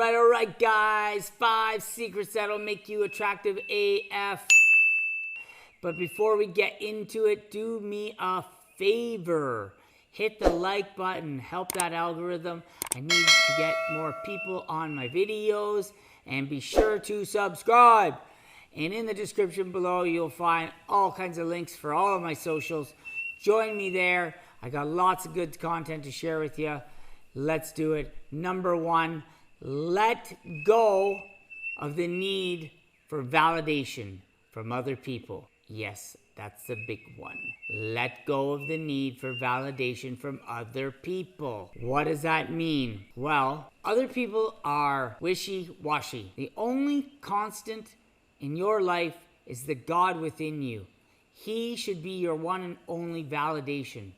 All right, guys. 5 secrets that'll make you attractive AF. But before we get into it, do me a favor. Hit the like button. Help that algorithm. I need to get more people on my videos. And be sure to subscribe. And in the description below, you'll find all kinds of links for all of my socials. Join me there. I got lots of good content to share with you. Let's do it. Number 1, let go of the need for validation from other people. Yes, that's the big one. Let go of the need for validation from other people. What does that mean? Well, other people are wishy-washy. The only constant in your life is the God within you. He should be your one and only validation.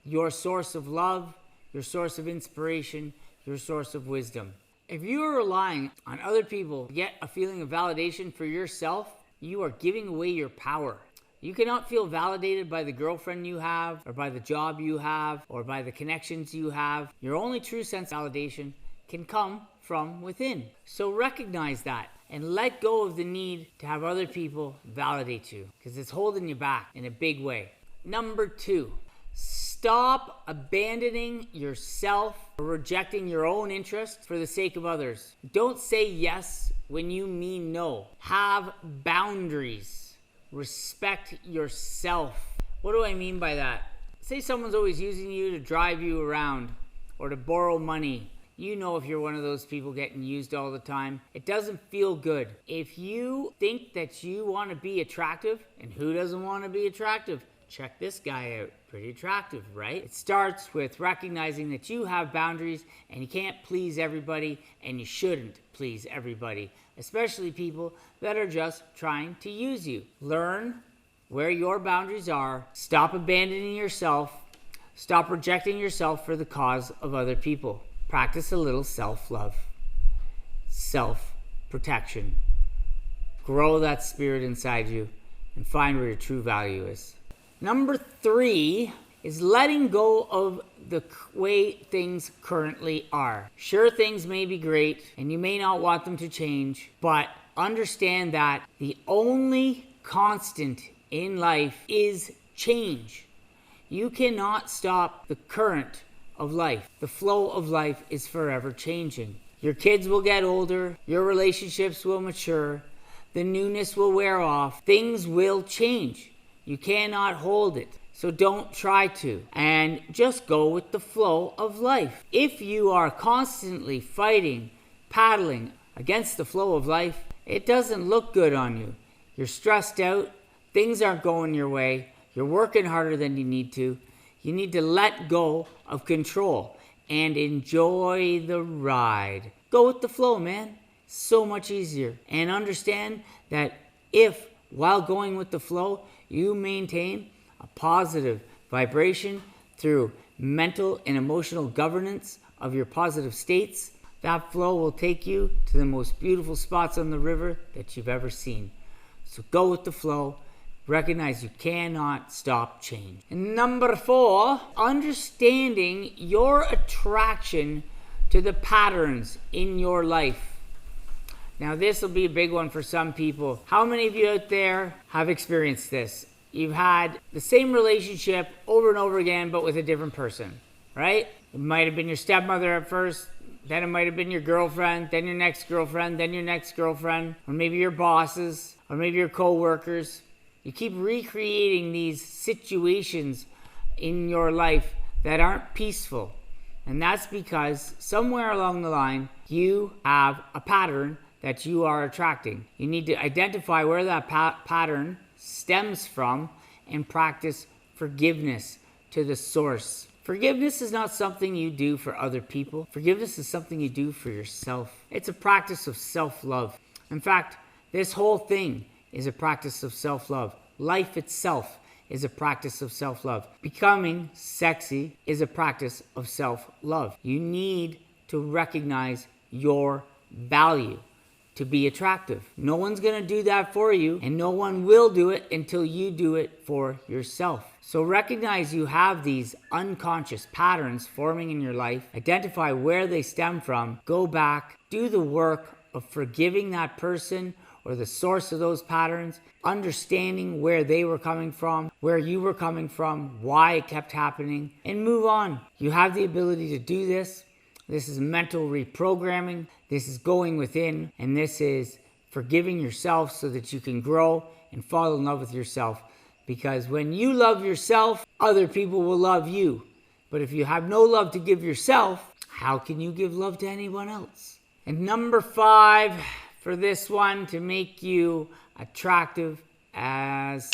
Your source of love, your source of inspiration, your source of wisdom. If you are relying on other people to get a feeling of validation for yourself, you are giving away your power. You cannot feel validated by the girlfriend you have, or by the job you have, or by the connections you have. Your only true sense of validation can come from within. So recognize that and let go of the need to have other people validate you, because it's holding you back in a big way. Number 2, stop abandoning yourself or rejecting your own interests for the sake of others. Don't say yes when you mean no. Have boundaries. Respect yourself. What do I mean by that? Say someone's always using you to drive you around or to borrow money. You know if you're one of those people getting used all the time. It doesn't feel good. If you think that you want to be attractive, and who doesn't want to be attractive? Check this guy out. Pretty attractive, right? It starts with recognizing that you have boundaries and you can't please everybody, and you shouldn't please everybody, especially people that are just trying to use you. Learn where your boundaries are. Stop abandoning yourself. Stop rejecting yourself for the cause of other people. Practice a little self-love, self-protection. Grow that spirit inside you and find where your true value is. Number 3 is letting go of the way things currently are. Sure, things may be great and you may not want them to change, but understand that the only constant in life is change. You cannot stop the current of life. The flow of life is forever changing. Your kids will get older, your relationships will mature, the newness will wear off, things will change. You cannot hold it, so don't try to, and just go with the flow of life. If you are constantly fighting, paddling against the flow of life, it doesn't look good on you. You're stressed out, things aren't going your way, you're working harder than you need to. You need to let go of control and enjoy the ride. Go with the flow, man. So much easier. And understand that if, while going with the flow, you maintain a positive vibration through mental and emotional governance of your positive states, that flow will take you to the most beautiful spots on the river that you've ever seen. So go with the flow. Recognize you cannot stop change. And number 4, understanding your attraction to the patterns in your life. Now, this will be a big one for some people. How many of you out there have experienced this? You've had the same relationship over and over again, but with a different person, right? It might have been your stepmother at first, then it might have been your girlfriend, then your next girlfriend, then your next girlfriend, or maybe your bosses, or maybe your co-workers. You keep recreating these situations in your life that aren't peaceful. And that's because somewhere along the line, you have a pattern that you are attracting. You need to identify where that pattern stems from and practice forgiveness to the source. Forgiveness is not something you do for other people. Forgiveness is something you do for yourself. It's a practice of self-love. In fact, this whole thing is a practice of self-love. Life itself is a practice of self-love. Becoming sexy is a practice of self-love. You need to recognize your value. to be attractive. No one's going to do that for you, and no one will do it until you do it for yourself. So recognize you have these unconscious patterns forming in your life. Identify where they stem from. Go back, do the work of forgiving that person or the source of those patterns, understanding where they were coming from, where you were coming from, why it kept happening, and move on. You have the ability to do this. This is mental reprogramming. This is going within, and this is forgiving yourself so that you can grow and fall in love with yourself. Because when you love yourself, other people will love you. But if you have no love to give yourself, how can you give love to anyone else? And number 5 for this one, to make you attractive as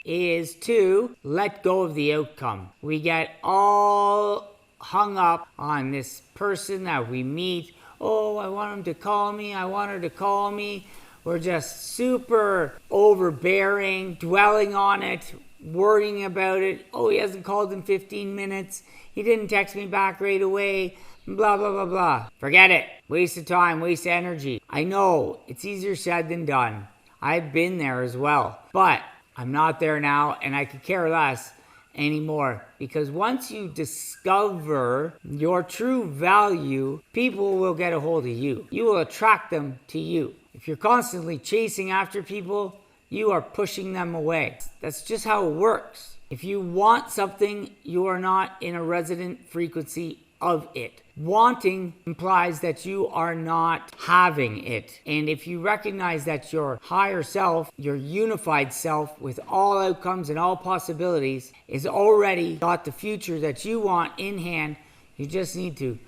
is to let go of the outcome. We get all hung up on this person that we meet. Oh, I want him to call me. I want her to call me. We're just super overbearing, dwelling on it, worrying about it. Oh, he hasn't called in 15 minutes. He didn't text me back right away. Blah, blah, blah, blah. Forget it. Waste of time, waste of energy. I know it's easier said than done. I've been there as well. But I'm not there now, and I could care less anymore. Because once you discover your true value, people will get a hold of you. You will attract them to you. If you're constantly chasing after people, you are pushing them away. That's just how it works. If you want something, you are not in a resonant frequency of it. Wanting implies that you are not having it. And if you recognize that your higher self, your unified self with all outcomes and all possibilities is already got the future that you want in hand, you just need to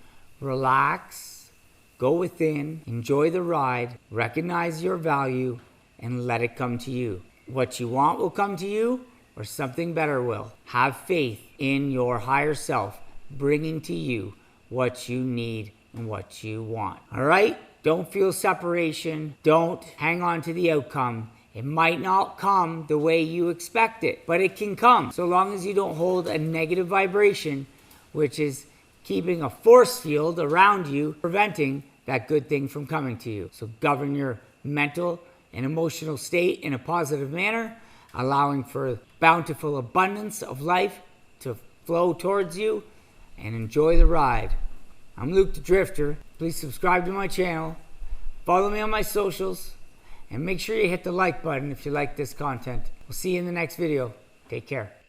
relax, go within, enjoy the ride, recognize your value, and let it come to you. What you want will come to you, or something better will. Have faith in your higher self bringing to you what you need and what you want. All right? Don't feel separation. Don't hang on to the outcome. It might not come the way you expect it, but it can come so long as you don't hold a negative vibration, which is keeping a force field around you, preventing that good thing from coming to you. So govern your mental and emotional state in a positive manner, allowing for bountiful abundance of life to flow towards you, and enjoy the ride. I'm Luke daDrifter. Please subscribe to my channel, follow me on my socials, and make sure you hit the like button if you like this content. We'll see you in the next video. Take care.